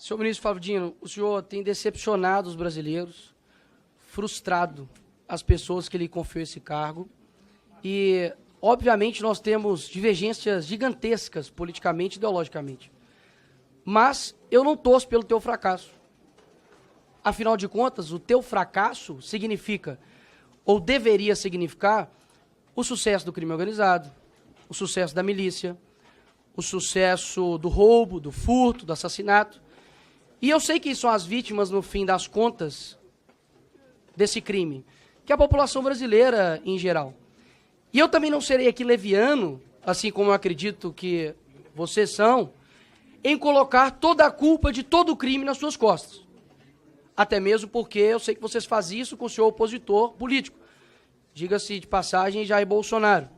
Senhor ministro Flávio Dino, o senhor tem decepcionado os brasileiros, frustrado as pessoas que lhe confiou esse cargo e, obviamente, nós temos divergências gigantescas politicamente e ideologicamente. Mas eu não torço pelo teu fracasso. Afinal de contas, o teu fracasso significa, ou deveria significar, o sucesso do crime organizado, o sucesso da milícia, o sucesso do roubo, do furto, do assassinato. E eu sei quem são as vítimas, no fim das contas, desse crime, que é a população brasileira em geral. E eu também não serei aqui leviano, assim como eu acredito que vocês são, em colocar toda a culpa de todo o crime nas suas costas. Até mesmo porque eu sei que vocês fazem isso com o seu opositor político. Diga-se de passagem, Jair Bolsonaro.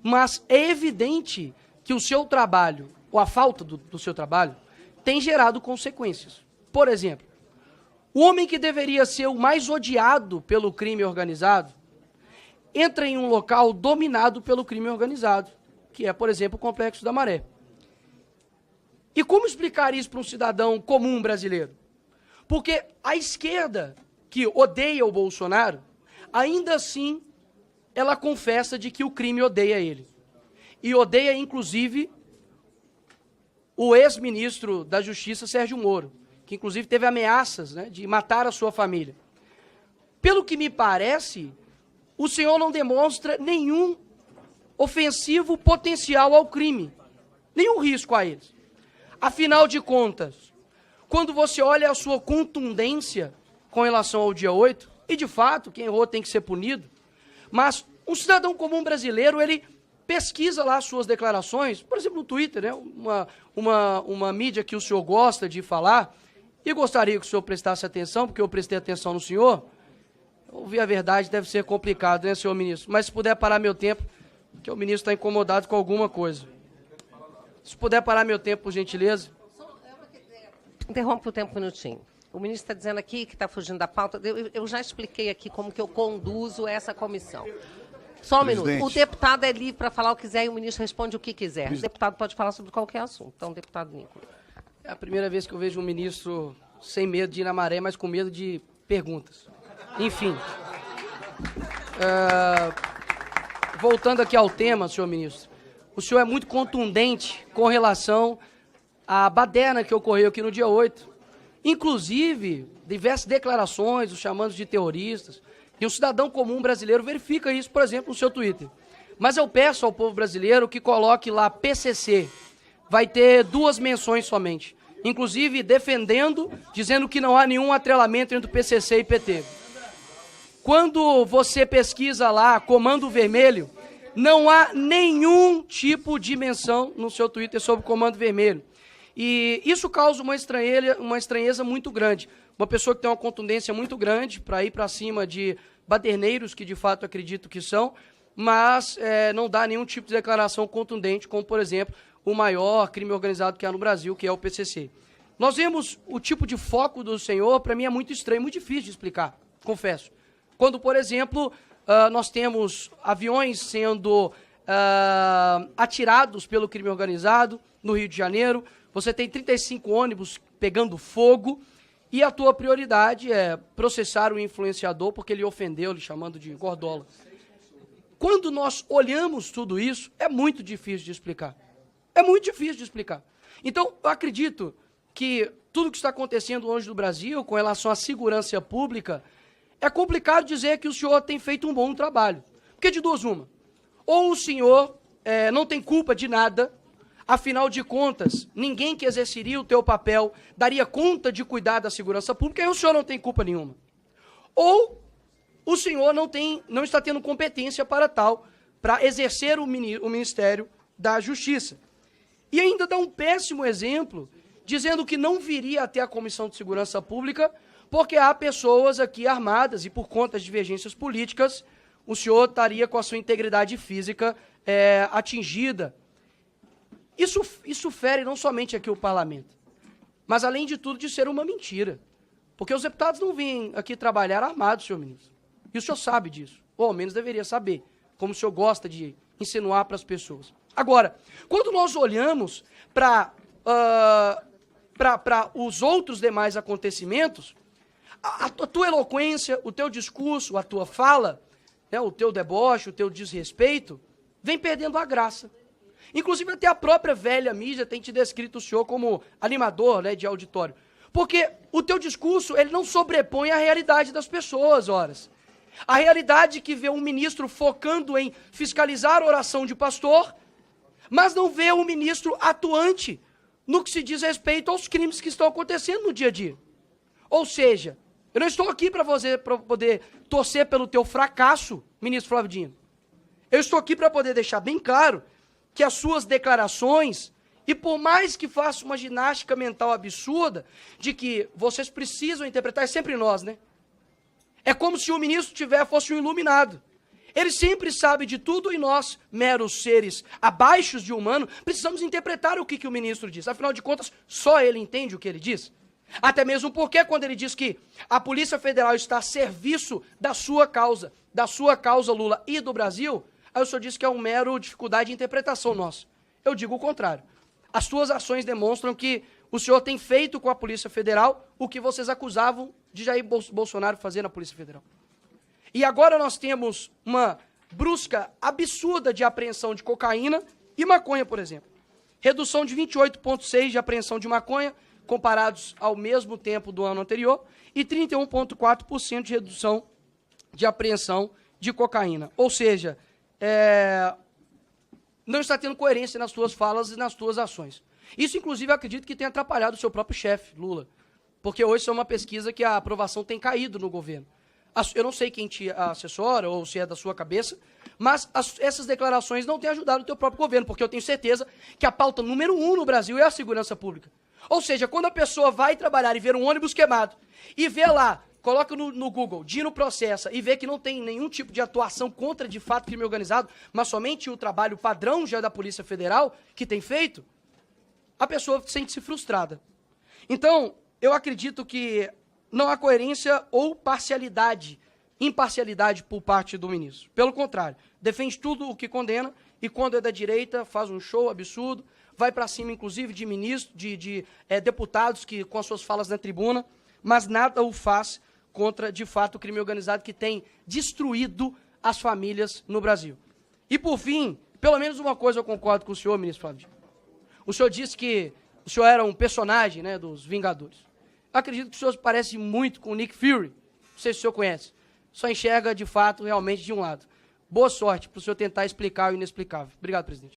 Mas é evidente que o seu trabalho, ou a falta do seu trabalho, tem gerado consequências. Por exemplo, o homem que deveria ser o mais odiado pelo crime organizado entra em um local dominado pelo crime organizado, que é, por exemplo, o Complexo da Maré. E como explicar isso para um cidadão comum brasileiro? Porque a esquerda, que odeia o Bolsonaro, ainda assim, ela confessa de que o crime odeia ele. E odeia, inclusive, o ex-ministro da Justiça, Sérgio Moro, que inclusive teve ameaças, né, de matar a sua família. Pelo que me parece, o senhor não demonstra nenhum ofensivo potencial ao crime, nenhum risco a eles. Afinal de contas, quando você olha a sua contundência com relação ao dia 8, e de fato, quem errou tem que ser punido, mas um cidadão comum brasileiro, ele pesquisa lá as suas declarações, por exemplo, no Twitter, né, uma mídia que o senhor gosta de falar, e gostaria que o senhor prestasse atenção, porque eu prestei atenção no senhor. Ouvir a verdade deve ser complicado, né, senhor ministro? Mas se puder parar meu tempo, porque o ministro está incomodado com alguma coisa. Se puder parar meu tempo, por gentileza. Interrompe o tempo um minutinho. O ministro está dizendo aqui que está fugindo da pauta. Eu já expliquei aqui como que eu conduzo essa comissão. Só um minuto. O deputado é livre para falar o que quiser e o ministro responde o que quiser. O deputado pode falar sobre qualquer assunto. Então, deputado Nicolas. É a primeira vez que eu vejo um ministro sem medo de ir na maré, mas com medo de perguntas. Enfim. Voltando aqui ao tema, senhor ministro. O senhor é muito contundente com relação à baderna que ocorreu aqui no dia 8. Inclusive, diversas declarações, os chamando de terroristas. E um cidadão comum brasileiro verifica isso, por exemplo, no seu Twitter. Mas eu peço ao povo brasileiro que coloque lá PCC. Vai ter 2 menções somente. Inclusive defendendo, dizendo que não há nenhum atrelamento entre o PCC e PT. Quando você pesquisa lá Comando Vermelho, não há nenhum tipo de menção no seu Twitter sobre Comando Vermelho. E isso causa uma estranheza muito grande. Uma pessoa que tem uma contundência muito grande para ir para cima de baderneiros, que de fato acredito que são, mas não dá nenhum tipo de declaração contundente, como, por exemplo, o maior crime organizado que há no Brasil, que é o PCC. Nós vemos o tipo de foco do senhor, para mim é muito estranho, muito difícil de explicar, confesso. Quando, por exemplo, nós temos aviões sendo atirados pelo crime organizado no Rio de Janeiro, você tem 35 ônibus pegando fogo, e a tua prioridade é processar o influenciador porque ele ofendeu, lhe chamando de gordola. Quando nós olhamos tudo isso, é muito difícil de explicar. É muito difícil de explicar. Então, eu acredito que tudo que está acontecendo hoje no Brasil com relação à segurança pública, é complicado dizer que o senhor tem feito um bom trabalho. Porque de duas uma. Ou o senhor não tem culpa de nada, afinal de contas, ninguém que exerceria o teu papel daria conta de cuidar da segurança pública, e o senhor não tem culpa nenhuma. Ou o senhor não está tendo competência para tal, para exercer o Ministério da Justiça. E ainda dá um péssimo exemplo, dizendo que não viria até a Comissão de Segurança Pública, porque há pessoas aqui armadas e por conta de divergências políticas, o senhor estaria com a sua integridade física atingida. Isso fere não somente aqui o parlamento, mas além de tudo de ser uma mentira. Porque os deputados não vêm aqui trabalhar armados, senhor ministro. E o senhor sabe disso, ou ao menos deveria saber, como o senhor gosta de insinuar para as pessoas. Agora, quando nós olhamos para para os outros demais acontecimentos, a tua eloquência, o teu discurso, a tua fala, né, o teu deboche, o teu desrespeito, vem perdendo a graça. Inclusive até a própria velha mídia tem te descrito o senhor como animador, né, de auditório. Porque o teu discurso, ele não sobrepõe a realidade das pessoas, horas. A realidade que vê um ministro focando em fiscalizar a oração de pastor, mas não vê um ministro atuante no que se diz respeito aos crimes que estão acontecendo no dia a dia. Ou seja, eu não estou aqui para poder torcer pelo teu fracasso, ministro Flávio Dino. Eu estou aqui para poder deixar bem claro que as suas declarações, e por mais que faça uma ginástica mental absurda, de que vocês precisam interpretar, é sempre nós, né? É como se o ministro fosse um iluminado. Ele sempre sabe de tudo e nós, meros seres abaixo de humano, precisamos interpretar o que o ministro diz. Afinal de contas, só ele entende o que ele diz. Até mesmo porque quando ele diz que a Polícia Federal está a serviço da sua causa, Lula, e do Brasil, aí o senhor diz que é uma mera dificuldade de interpretação nossa. Eu digo o contrário. As suas ações demonstram que o senhor tem feito com a Polícia Federal o que vocês acusavam de Jair Bolsonaro fazer na Polícia Federal. E agora nós temos uma brusca absurda de apreensão de cocaína e maconha, por exemplo. Redução de 28,6% de apreensão de maconha, comparados ao mesmo tempo do ano anterior, e 31,4% de redução de apreensão de cocaína. Ou seja, não está tendo coerência nas tuas falas e nas tuas ações. Isso, inclusive, eu acredito que tem atrapalhado o seu próprio chefe, Lula. Porque hoje isso é uma pesquisa que a aprovação tem caído no governo. Eu não sei quem te assessora ou se é da sua cabeça, mas essas declarações não têm ajudado o teu próprio governo, porque eu tenho certeza que a pauta número 1 no Brasil é a segurança pública. Ou seja, quando a pessoa vai trabalhar e ver um ônibus queimado, e vê lá, coloca no Google, Dino processa, e vê que não tem nenhum tipo de atuação contra, de fato, crime organizado, mas somente o trabalho padrão já da Polícia Federal, que tem feito, a pessoa sente-se frustrada. Então, eu acredito que não há coerência ou imparcialidade por parte do ministro. Pelo contrário, defende tudo o que condena e quando é da direita faz um show absurdo, vai para cima, inclusive, de ministros, deputados que com as suas falas na tribuna, mas nada o faz contra, de fato, o crime organizado que tem destruído as famílias no Brasil. E, por fim, pelo menos uma coisa eu concordo com o senhor, ministro Flávio. O senhor disse que o senhor era um personagem, né, dos Vingadores. Eu acredito que o senhor parece muito com o Nick Fury. Não sei se o senhor conhece. Só enxerga, de fato, realmente de um lado. Boa sorte para o senhor tentar explicar o inexplicável. Obrigado, presidente.